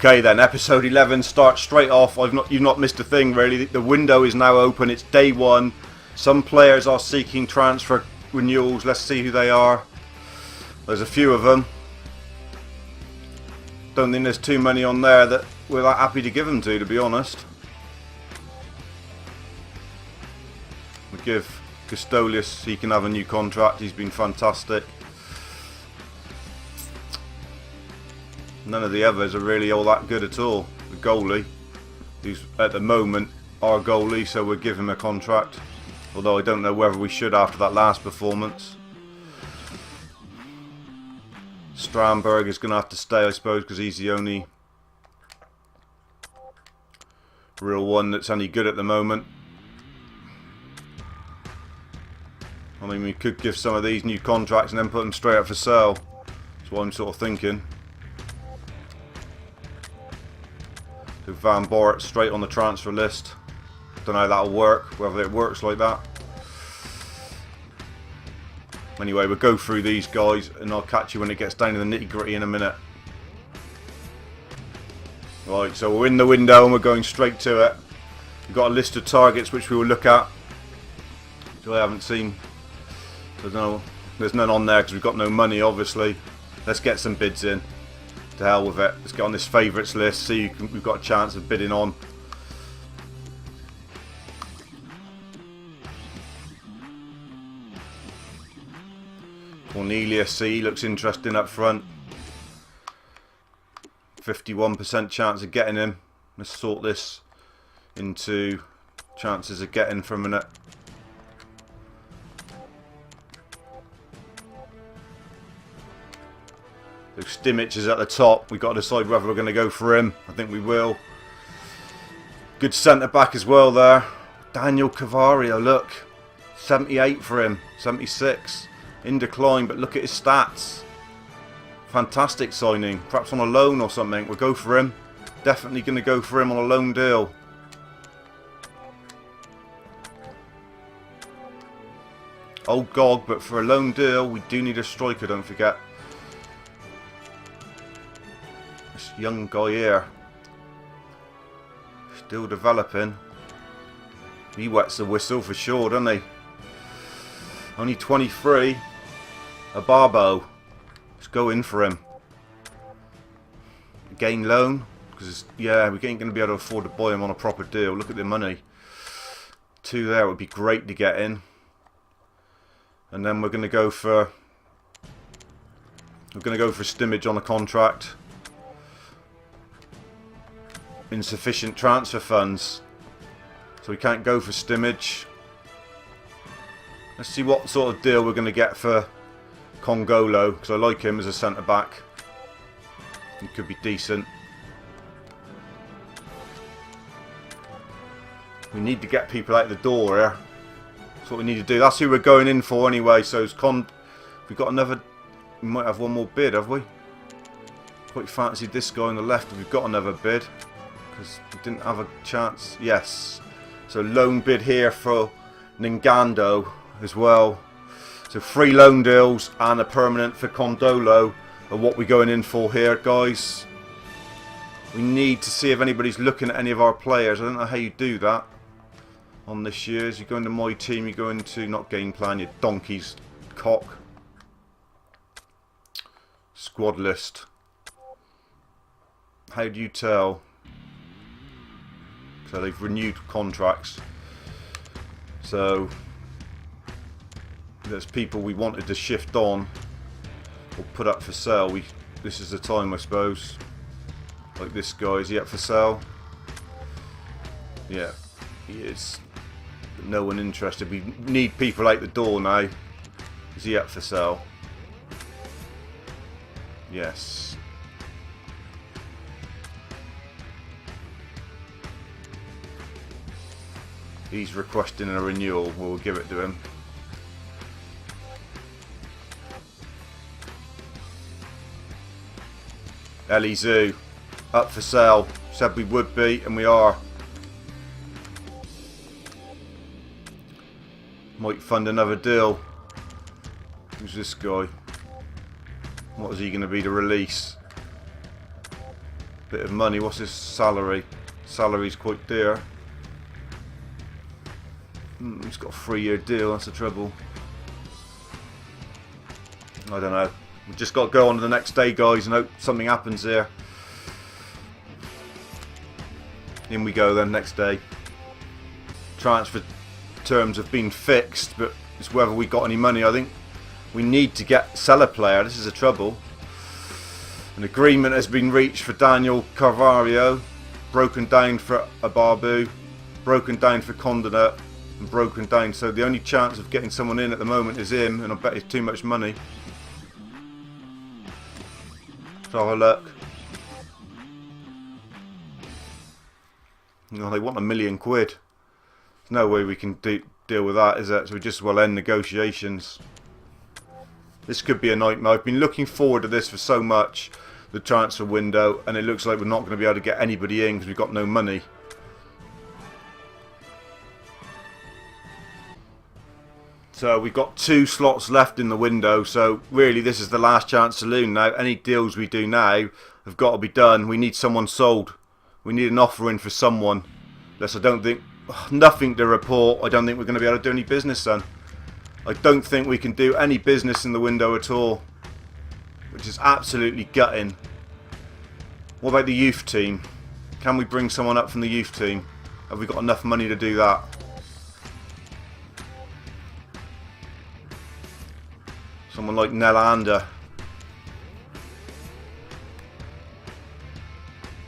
Okay then, episode 11 starts straight off. You've not missed a thing really. The window is now open. It's day one. Some players are seeking transfer renewals. Let's see who they are. There's a few of them. Don't think there's too many on there that we're that happy to give them to be honest. We give Custolius, he can have a new contract. He's been fantastic. None of the others are really all that good at all. The goalie, who's at the moment our goalie, so we'll give him a contract. Although I don't know whether we should after that last performance. Strandberg is going to have to stay, I suppose, because he's the only real one that's any good at the moment. I mean, we could give some of these new contracts and then put them straight up for sale. That's what I'm sort of thinking. So Van Borit straight on the transfer list. Don't know how that'll work, whether it works like that. Anyway, we'll go through these guys and I'll catch you when it gets down to the nitty gritty in a minute. Right, so we're in the window and we're going straight to it. We've got a list of targets which we will look at. So I haven't seen. There's none on there because we've got no money obviously. Let's get some bids in. To hell with it. Let's get on this favourites list. See, we've got a chance of bidding on. Cornelius C looks interesting up front. 51% chance of getting him. Let's sort this into chances of getting for a minute. So Stimmich is at the top. We've got to decide whether we're going to go for him. I think we will. Good centre back as well there. Daniel Cavario, look. 78 for him. 76. In decline, but look at his stats. Fantastic signing. Perhaps on a loan or something. We'll go for him. Definitely going to go for him on a loan deal. Old Gog, but for a loan deal, we do need a striker, don't forget. This young guy here. Still developing. He wets the whistle for sure, doesn't he? Only 23. A Barbo. Let's go in for him. Again loan. Because yeah, we ain't going to be able to afford to buy him on a proper deal. Look at the money. 2 there would be great to get in. And then we're going to go for Stimmage on a contract. Insufficient transfer funds. So we can't go for Stimmage. Let's see what sort of deal we're going to get for Congolo, because I like him as a centre back. He could be decent. We need to get people out the door here. That's what we need to do. That's who we're going in for anyway. So it's we've got another. We might have one more bid, have we? Quite fancied this guy on the left. We've got another bid because we didn't have a chance. Yes. So loan bid here for Ningando as well. So 3 loan deals and a permanent for Condolo are what we're going in for here, guys. We need to see if anybody's looking at any of our players. I don't know how you do that on this year's. You go into my team, you go into not game plan, your donkey's cock. Squad list. How do you tell? So they've renewed contracts. So there's people we wanted to shift on or put up for sale. This is the time, I suppose. Like this guy, is he up for sale? Yeah, he is. But no one interested. We need people out the door now. Is he up for sale? Yes. He's requesting a renewal. We'll give it to him. Elizu, up for sale. Said we would be, and we are. Might fund another deal. Who's this guy? What is he going to be to release? bit of money. What's his salary? Salary's quite dear. He's got a 3-year deal, that's the trouble. I don't know. We've just got to go on to the next day, guys, and hope something happens here. In we go then, next day. Transfer terms have been fixed, but it's whether we got any money. I think we need to sell a player. This is the trouble. An agreement has been reached for Daniel Carvalho, broken down for Ababu, broken down for Condonat, and broken down. So the only chance of getting someone in at the moment is him, and I bet it's too much money. Let's have a look. You know, they want £1 million. There's no way we can deal with that, is it? So we just as well end negotiations. This could be a nightmare. I've been looking forward to this for so much, the transfer window, and it looks like we're not going to be able to get anybody in because we've got no money. So we've got 2 slots left in the window, so really this is the last chance saloon now. Any deals we do now have got to be done. We need someone sold. We need an offer in for someone. I don't think, nothing to report. I don't think we're going to be able to do any business then. I don't think we can do any business in the window at all, which is absolutely gutting. What about the youth team? Can we bring someone up from the youth team? Have we got enough money to do that? Someone like Nelander.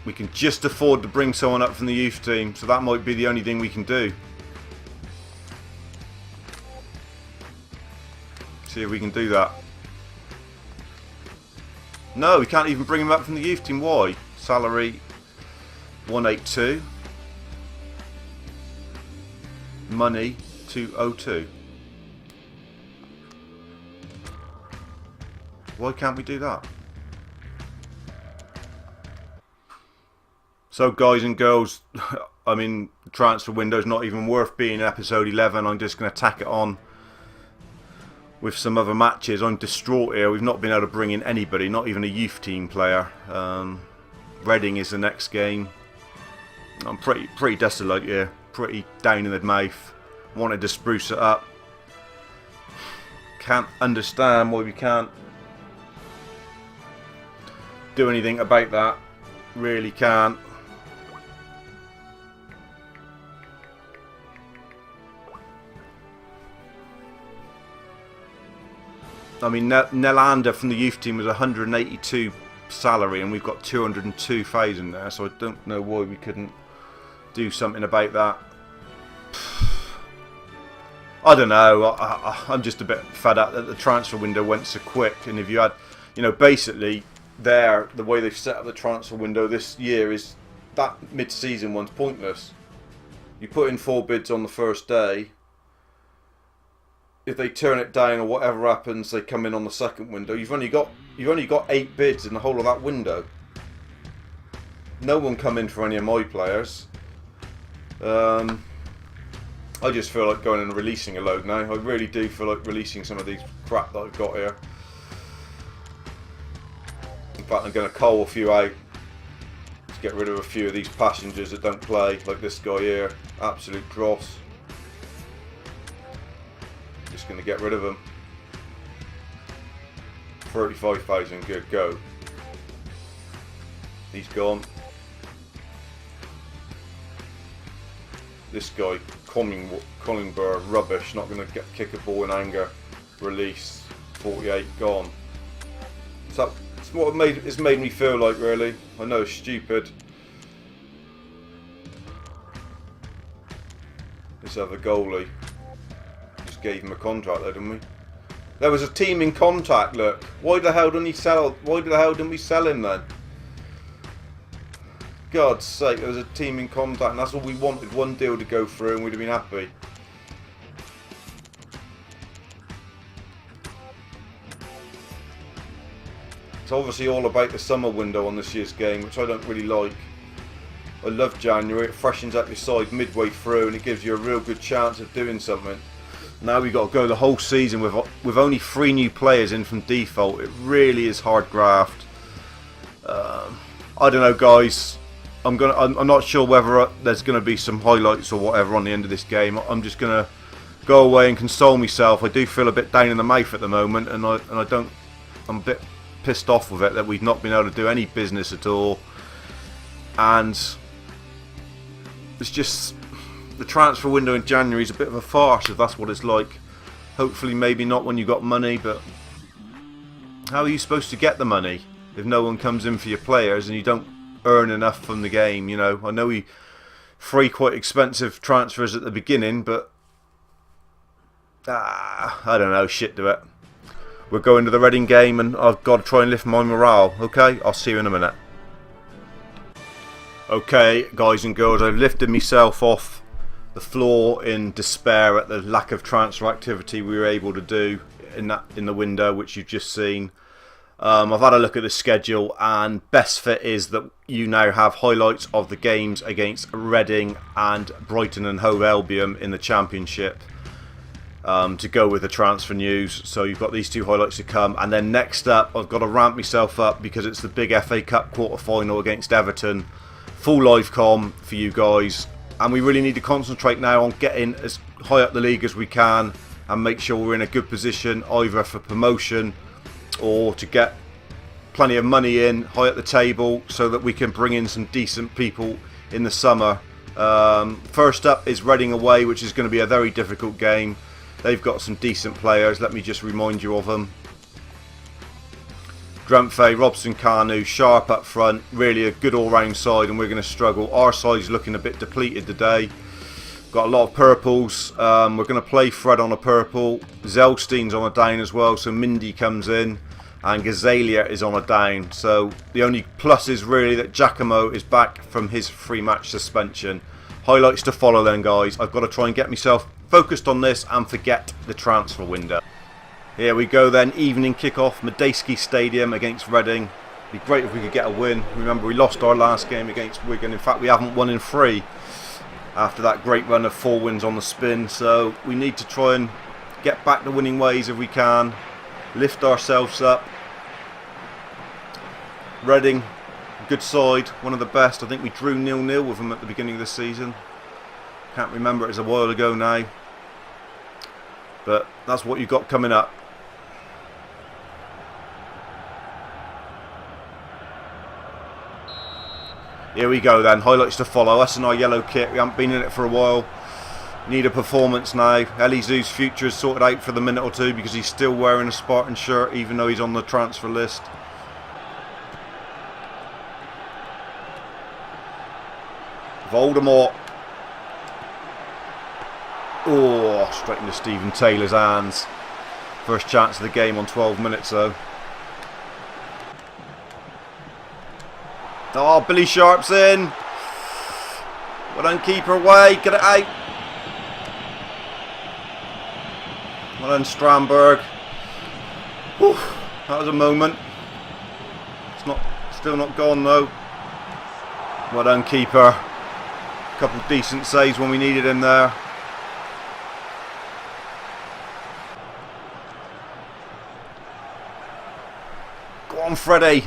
We can just afford to bring someone up from the youth team, so that might be the only thing we can do. See if we can do that. No, we can't even bring him up from the youth team. Why? Salary 182. Money 202. Why can't we do that? So guys and girls, I mean, the transfer window's not even worth being episode 11. I'm just going to tack it on with some other matches. I'm distraught here. We've not been able to bring in anybody, not even a youth team player. Reading is the next game. I'm pretty desolate here, pretty down in the mouth. Wanted to spruce it up. Can't understand why we can't do anything about that. Really can't. I mean, Nelander from the youth team was 182 salary, and we've got 202,000 there, so I don't know why we couldn't do something about that. I don't know. I'm just a bit fed up that the transfer window went so quick. And if you had, you know, basically the way they've set up the transfer window this year is that mid-season one's pointless. You put in 4 bids on the first day. If they turn it down or whatever happens, they come in on the second window. You've only got 8 bids in the whole of that window. No one come in for any of my players. I just feel like going and releasing a load now. I really do feel like releasing some of these crap that I've got here. In fact, I'm going to cull a few out to get rid of a few of these passengers that don't play, like this guy here. Absolute dross. Just going to get rid of them. 35,000, good, go. He's gone. This guy, Collingburr, rubbish, not going to kick a ball in anger. Release, 48, gone. So it's what it's made me feel like, really. I know it's stupid. This other goalie. Just gave him a contract though, didn't we? There was a team in contact, look. Why the hell didn't we sell him then? God's sake, there was a team in contact, and that's all we wanted. One deal to go through and we'd have been happy. It's obviously all about the summer window on this year's game, which I don't really like. I love January. It freshens up your side midway through and it gives you a real good chance of doing something. Now we've got to go the whole season with only 3 new players in from default. It really is hard graft. I don't know, guys. I'm not sure whether there's gonna be some highlights or whatever on the end of this game. I'm just gonna go away and console myself. I do feel a bit down in the mouth at the moment, and I'm a bit pissed off with it that we've not been able to do any business at all. And it's just the transfer window in January is a bit of a farce, if that's what it's like. Hopefully, maybe not when you've got money, but how are you supposed to get the money if no one comes in for your players and you don't earn enough from the game? You know, I know we free quite expensive transfers at the beginning, but I don't know, shit to it. We're going to the Reading game and I've got to try and lift my morale. Okay, I'll see you in a minute. Okay, guys and girls, I've lifted myself off the floor in despair at the lack of transfer activity we were able to do in the window, which you've just seen. I've had a look at the schedule, and best fit is that you now have highlights of the games against Reading and Brighton and Hove Albion in the Championship to go with the transfer news. So you've got these two highlights to come, and then next up I've got to ramp myself up because it's the big FA Cup quarter-final against Everton. Full live com for you guys, and we really need to concentrate now on getting as high up the league as we can and make sure we're in a good position either for promotion or to get plenty of money in high at the table so that we can bring in some decent people in the summer. First up is Reading away, which is going to be a very difficult game. They've got some decent players. Let me just remind you of them. Dremphe, Robson, Kanu, Sharp up front. Really a good all-round side, and we're going to struggle. Our side's looking a bit depleted today. Got a lot of purples. We're going to play Fred on a purple. Zelstein's on a down as well, so Mindy comes in. And Gazalia is on a down. So the only plus is really that Giacomo is back from his free match suspension. Highlights to follow then, guys. I've got to try and get myself focused on this and forget the transfer window. Here we go then, evening kickoff, Medeski Stadium against Reading. It'd be great if we could get a win. Remember, we lost our last game against Wigan. In fact, we haven't won in 3 after that great run of 4 wins on the spin. So we need to try and get back to winning ways if we can. Lift ourselves up. Reading, good side, one of the best. I think we drew 0-0 with them at the beginning of the season. Can't remember, it was a while ago now. But that's what you've got coming up. Here we go then, highlights to follow. Us in our yellow kit, we haven't been in it for a while. Need a performance now. Elizu's future is sorted out for the minute or two because he's still wearing a Spartan shirt even though he's on the transfer list. Voldemort. Oh, straight into Stephen Taylor's hands. First chance of the game on 12 minutes though. Oh, Billy Sharp's in. Well done, keeper away. Get it out. Well done, Strandberg. Whew, that was a moment. It's still not gone though. Well done, keeper. Couple decent saves when we needed him there. Go on, Freddie.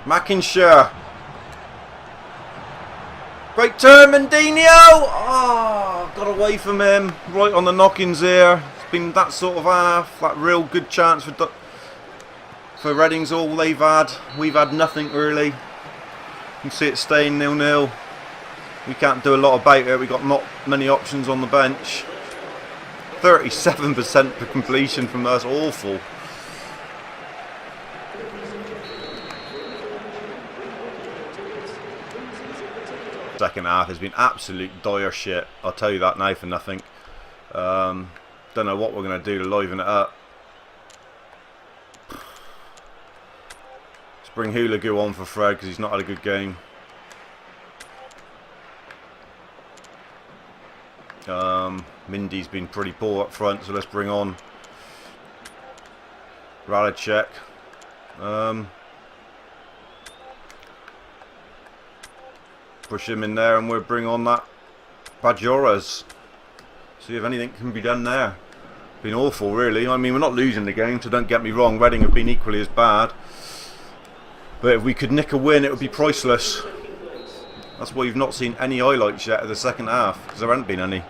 Mackinshire. Great turn, Mendinho. Oh, got away from him. Right on the knockings here. It's been that sort of half. That real good chance for Reading's all they've had. We've had nothing really. You can see it staying 0-0. We can't do a lot about it. We've got not many options on the bench. 37% for completion from us. Awful. Second half has been absolute dire shit. I'll tell you that now for nothing. Don't know what we're going to do to liven it up. Let's bring Hoolagoo on for Fred because he's not had a good game. Mindy's been pretty poor up front, so let's bring on Radicek. Push him in there and we'll bring on that Bajoras. See if anything can be done there. been awful, really. I mean, we're not losing the game, so don't get me wrong. Reading have been equally as bad. But if we could nick a win, it would be priceless. That's why you've not seen any highlights yet of the second half, because there haven't been any.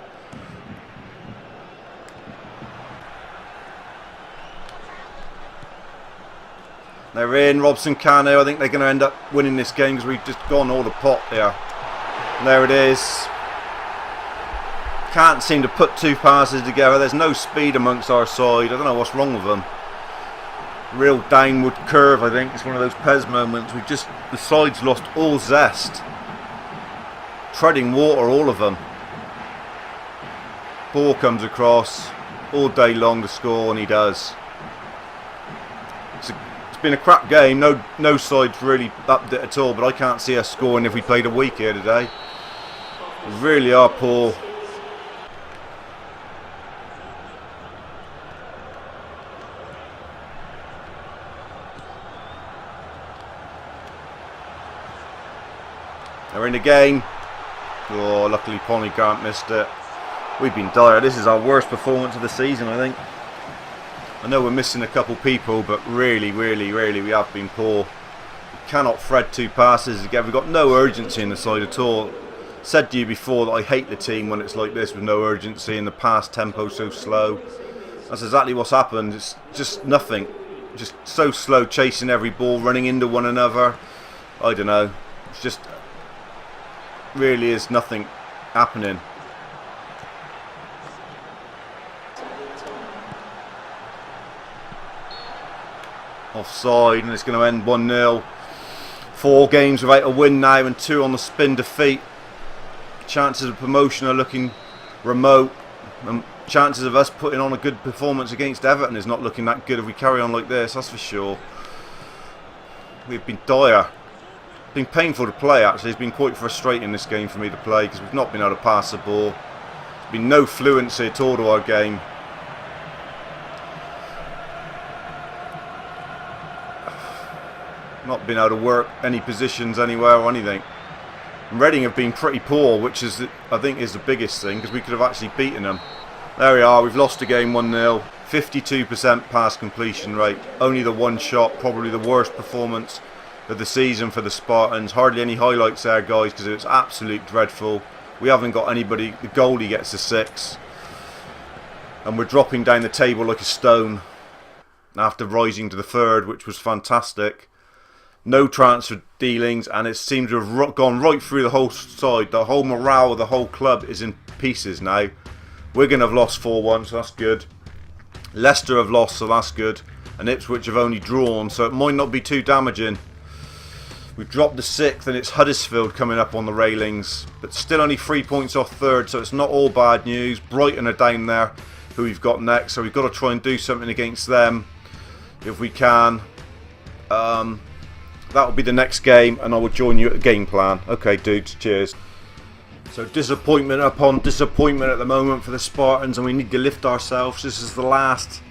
They're in, Robson Cano. I think they're going to end up winning this game because we've just gone all the pot there. And there it is. Can't seem to put two passes together. There's no speed amongst our side. I don't know what's wrong with them. Real downward curve, I think. It's one of those PES moments. The side's lost all zest. Treading water, all of them. Ball comes across all day long to score, and he does. It's been a crap game. No side's really upped it at all, but I can't see us scoring if we played a week here today. We really are poor. They're in the game. Oh, luckily Ponycart missed it. We've been dire. This is our worst performance of the season, I think. I know we're missing a couple people, but really, really, really, we have been poor. We cannot thread two passes again. We've got no urgency in the side at all. Said to you before that I hate the team when it's like this with no urgency and the pass tempo so slow. That's exactly what's happened. It's just nothing. Just so slow, chasing every ball, running into one another. I don't know. It's just really is nothing happening. Offside, and it's going to end 1-0. 4 games without a win now and 2 on the spin defeat. Chances of promotion are looking remote, and chances of us putting on a good performance against Everton is not looking that good if we carry on like this, that's for sure. We've been dire. It's been painful to play, actually. It's been quite frustrating this game for me to play because we've not been able to pass the ball. There's been no fluency at all to our game. Not been able to work any positions anywhere or anything. And Reading have been pretty poor, which is, I think, is the biggest thing, because we could have actually beaten them. There we are, we've lost the game 1-0. 52% pass completion rate. Only the one shot, probably the worst performance of the season for the Spartans. Hardly any highlights there, guys, because it was absolute dreadful. We haven't got anybody. The goalie gets a 6. And we're dropping down the table like a stone after rising to the 3rd, which was fantastic. No transfer dealings, and it seemed to have gone right through the whole side. The whole morale of the whole club is in pieces now. We're going to have lost 4-1, so that's good. Leicester have lost, so that's good. And Ipswich have only drawn, so it might not be too damaging. We've dropped the 6th, and it's Huddersfield coming up on the railings. But still only 3 points off 3rd, so it's not all bad news. Brighton are down there, who we've got next, so we've got to try and do something against them if we can. That'll be the next game, and I will join you at the game plan. Okay, dudes, cheers. So disappointment upon disappointment at the moment for the Spartans, and we need to lift ourselves. This is the last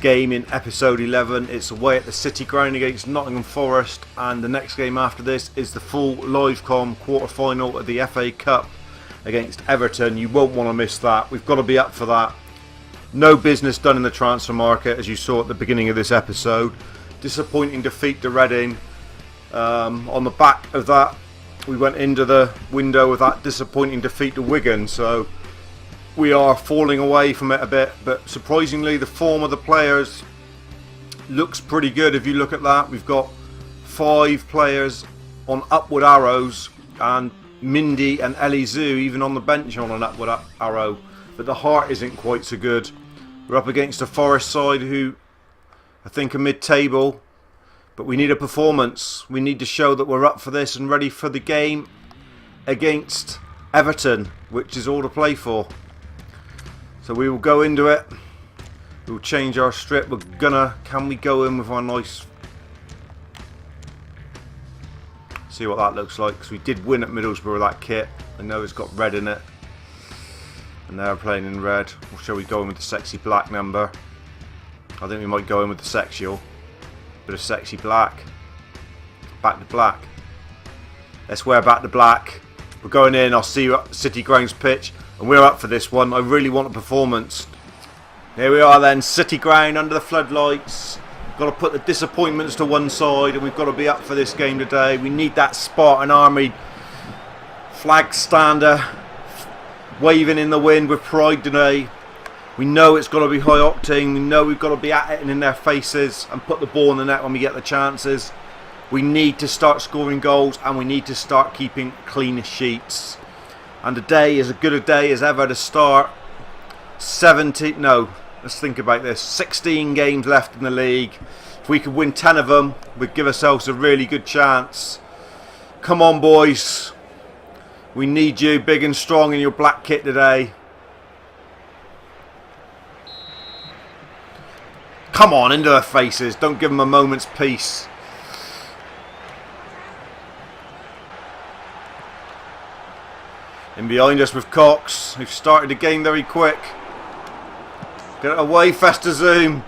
game in episode 11. It's away at the City Ground against Nottingham Forest, and the next game after this is the full live-com quarter-final of the FA Cup against Everton. You won't want to miss that. We've got to be up for that. No business done in the transfer market, as you saw at the beginning of this episode. Disappointing defeat to Reading. On the back of that, we went into the window with that disappointing defeat to Wigan, so we are falling away from it a bit, but surprisingly the form of the players looks pretty good. If you look at that, we've got 5 players on upward arrows, and Mindy and Elizu even on the bench on an upward arrow, but the heart isn't quite so good. We're up against a Forest side who I think are mid-table. But we need a performance. We need to show that we're up for this and ready for the game against Everton, which is all to play for. So we will go into it. We'll change our strip. Can we go in with our nice... See what that looks like, because we did win at Middlesbrough with that kit. I know it's got red in it. And they're playing in red. Or shall we go in with the sexy black number? I think we might go in with the sexual. Bit of sexy black. Back to black. Let's wear back to black. We're going in. I'll see you at City Ground's pitch, and we're up for this one. I really want a performance. Here we are then, City Ground under the floodlights. Got to put the disappointments to one side and we've got to be up for this game today. We need that Spartan Army flag stander waving in the wind with pride today. We know it's got to be high octane. We know we've got to be at it and in their faces and put the ball in the net when we get the chances. We need to start scoring goals and we need to start keeping clean sheets. And today is as good a day as ever to start. 16 games left in the league. If we could win 10 of them, we'd give ourselves a really good chance. Come on, boys. We need you big and strong in your black kit today. Come on, into their faces. Don't give them a moment's peace. In behind us with Cox, who've started the game very quick. Get it away, Festa Zoom.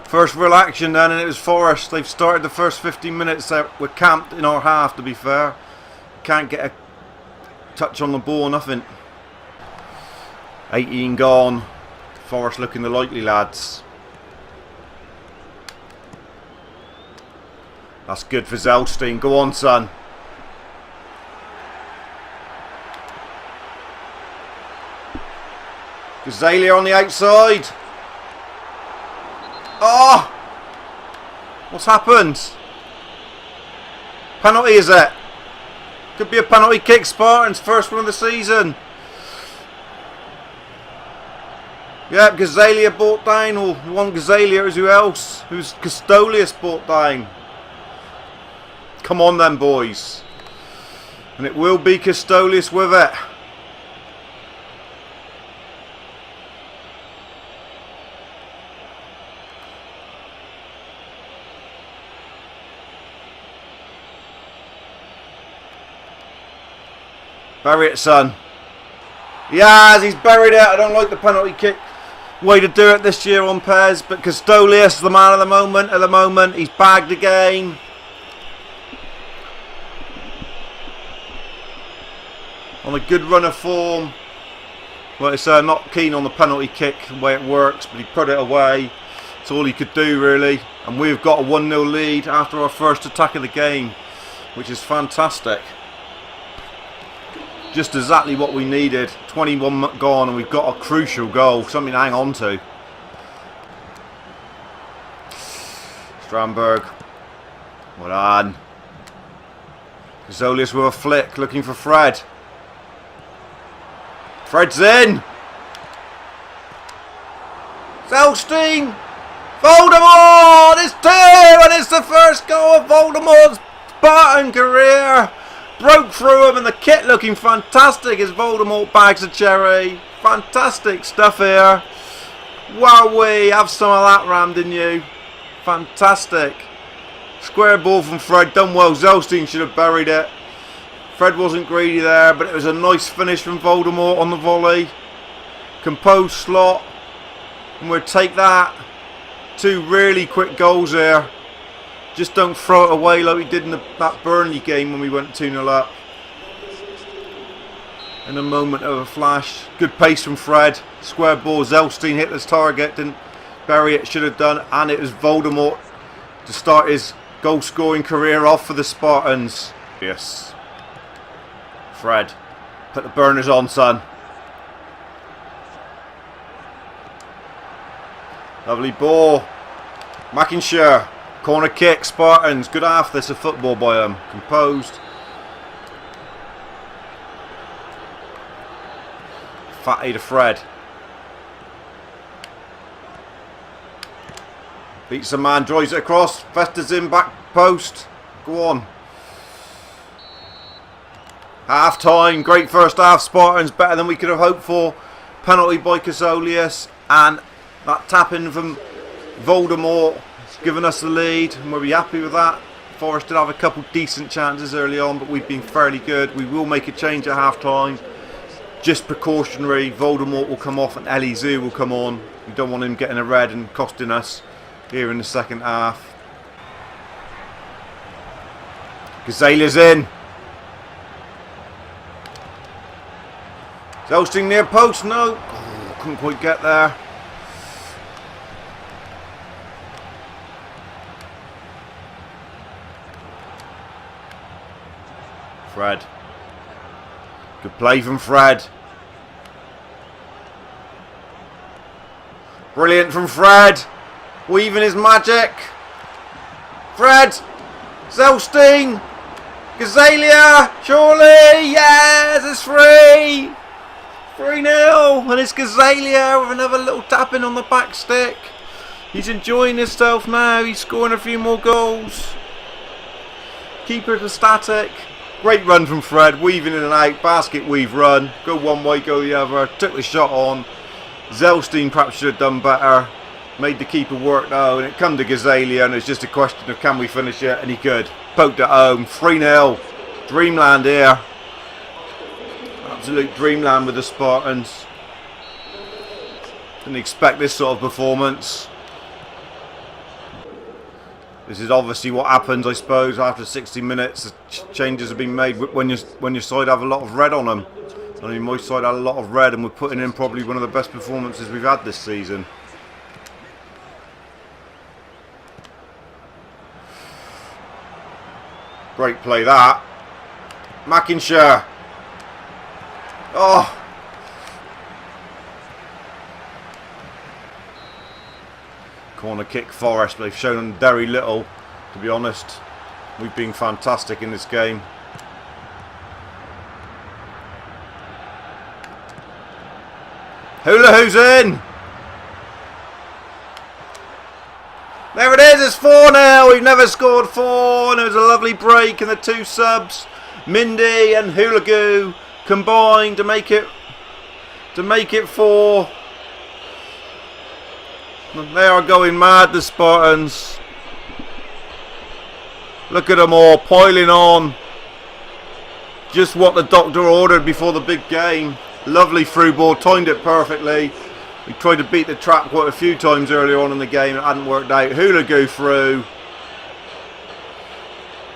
First real action then, and it was Forest. They've started the first 15 minutes. We're camped in our half, to be fair. Can't get a touch on the ball, nothing. 18 gone. Forest looking the likely lads. That's good for Zelstein. Go on, son. Gazalia on the outside. Oh! What's happened? Penalty, is it? Could be a penalty kick. Spartans, first one of the season. Yep, Gazalia brought down. Or one Gazalia is who else? Who's Custolius brought down? Come on then, boys. And it will be Custolius with it. Bury it, son. Yes, he's buried it. I don't like the penalty kick way to do it this year on PES, but Custolius, the man of the moment. At the moment, he's bagged again. On a good run of form. Well, it's not keen on the penalty kick, the way it works, but he put it away. That's all he could do, really. And we've got a 1-0 lead after our first attack of the game, which is fantastic. Just exactly what we needed. 21 gone and we've got a crucial goal. Something to hang on to. Strandberg. Well on. Zolius with a flick. Looking for Fred. Fred's in. Zelstein. Voldemort. It's 2 and it's the first goal of Voldemort's Spartan career. Broke through him and the kit looking fantastic as Voldemort bags a cherry. Fantastic stuff here. Wow, we have some of that rammed in you. Fantastic. Square ball from Fred, done well. Zelstein should have buried it. Fred wasn't greedy there, but it was a nice finish from Voldemort on the volley. Composed slot. And we'll take that. 2 really quick goals here. Just don't throw it away like we did in that Burnley game when we went 2-0 up. In a moment of a flash. Good pace from Fred. Square ball. Zelstein hit his target. Didn't bury it. Should have done. And it was Voldemort to start his goal scoring career off for the Spartans. Yes. Fred. Put the burners on, son. Lovely ball. McIntyre. Corner kick, Spartans. Good half this of football by them. Composed. Fatty to Fred. Beats a man, drives it across. Festa's in, back post. Go on. Half time. Great first half. Spartans better than we could have hoped for. Penalty by Custolius. And that tap in from Voldemort. Given us the lead and we'll be happy with that. Forest did have a couple decent chances early on, but we've been fairly good. We will make a change at half time. Just precautionary. Voldemort will come off and Elizu will come on. We don't want him getting a red and costing us here in the second half. Gazalia's in. Zelstein near post. No. Couldn't quite get there. Fred. Good play from Fred. Brilliant from Fred. Weaving his magic. Fred. Zelstein. Gazalia. Surely. Yes, it's 3. 3-0. And it's Gazalia with another little tapping on the back stick. He's enjoying himself now. He's scoring a few more goals. Keeper static. Great run from Fred. Weaving in and out. Basket weave run. Go one way, go the other. Took the shot on. Zelstein perhaps should have done better. Made the keeper work though. And it come to Gazalia. And it's just a question of can we finish it? And he could. Poked it home. 3-0. Dreamland here. Absolute dreamland with the Spartans. Didn't expect this sort of performance. This is obviously what happens, I suppose, after 60 minutes. Changes have been made when your side have a lot of red on them. I mean, my side had a lot of red, and we're putting in probably one of the best performances we've had this season. Great play that. Mackinshire. Oh. Corner kick Forest, but they've shown them very little, to be honest. We've been fantastic in this game. Hula Hoo's in! There it is, it's 4-0. We've never scored 4, and it was a lovely break, and the 2 subs, Mindy and Hulagoo, combined to make it 4. They are going mad, the Spartans. Look at them all piling on. Just what the doctor ordered before the big game. Lovely through ball, timed it perfectly. We tried to beat the trap quite a few times earlier on in the game. It hadn't worked out. Hulagoo through.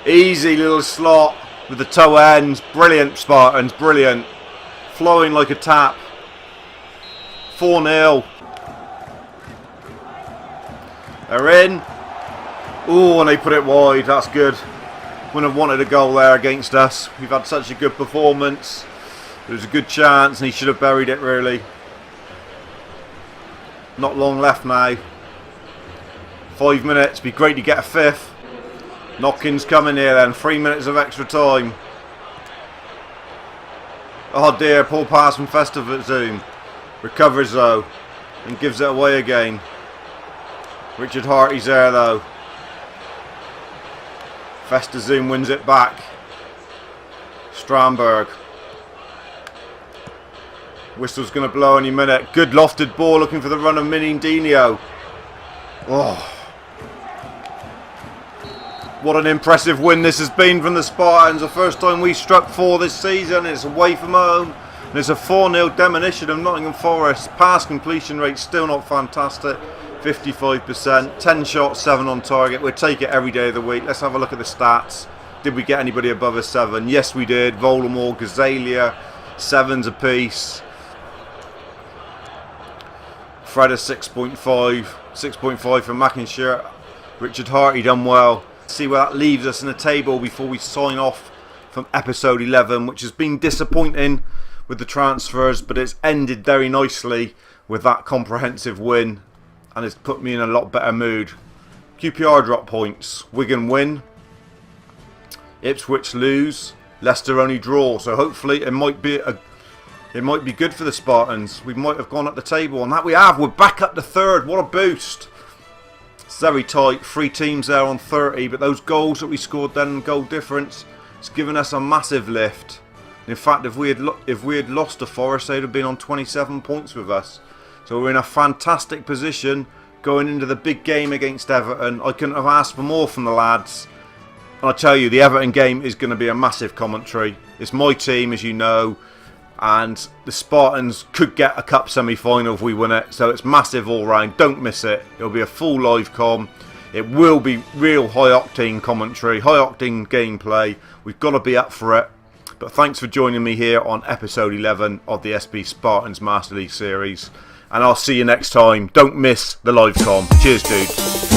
Easy little slot with the toe ends. Brilliant, Spartans, brilliant. Flowing like a tap. 4-0. They're in. Ooh, and they put it wide. That's good. Wouldn't have wanted a goal there against us. We've had such a good performance. There was a good chance, and he should have buried it, really. Not long left now. 5 minutes. Be great to get a 5th. Knocking's coming here then. 3 minutes of extra time. Oh dear, poor pass from Zoom. Recovers though, and gives it away again. Richard Harty's there though. Zoom wins it back. Strandberg. Whistle's going to blow any minute. Good lofted ball, looking for the run of Minindinho. Oh. What an impressive win this has been from the Spartans. The first time we struck 4 this season. It's away from home. And it's a 4-0 demolition of Nottingham Forest. Pass completion rate still not fantastic. 55%. 10 shots, 7 on target. We'll take it every day of the week. Let's have a look at the stats. Did we get anybody above a 7? Yes, we did. Volamore, Gazalia, 7s apiece. Fred a 6.5. 6.5 for Mackinshire. Richard Harty done well. See where that leaves us in the table before we sign off from episode 11, which has been disappointing with the transfers, but it's ended very nicely with that comprehensive win, and it's put me in a lot better mood. QPR drop points. Wigan win. Ipswich lose. Leicester only draw. So hopefully it might be good for the Spartans. We might have gone up the table, and that we have. We're back up to 3rd. What a boost! It's very tight. 3 teams there on 30, but those goals that we scored then, goal difference, it's given us a massive lift. In fact, if we had lost to Forest, they'd have been on 27 points with us. So we're in a fantastic position going into the big game against Everton. I couldn't have asked for more from the lads. And I tell you, the Everton game is going to be a massive commentary. It's my team, as you know, and the Spartans could get a cup semi-final if we win it. So it's massive all round. Don't miss it. It'll be a full live com. It will be real high-octane commentary, high-octane gameplay. We've got to be up for it. But thanks for joining me here on episode 11 of the SP Spartans Master League series. And I'll see you next time. Don't miss the live com. Cheers, dude.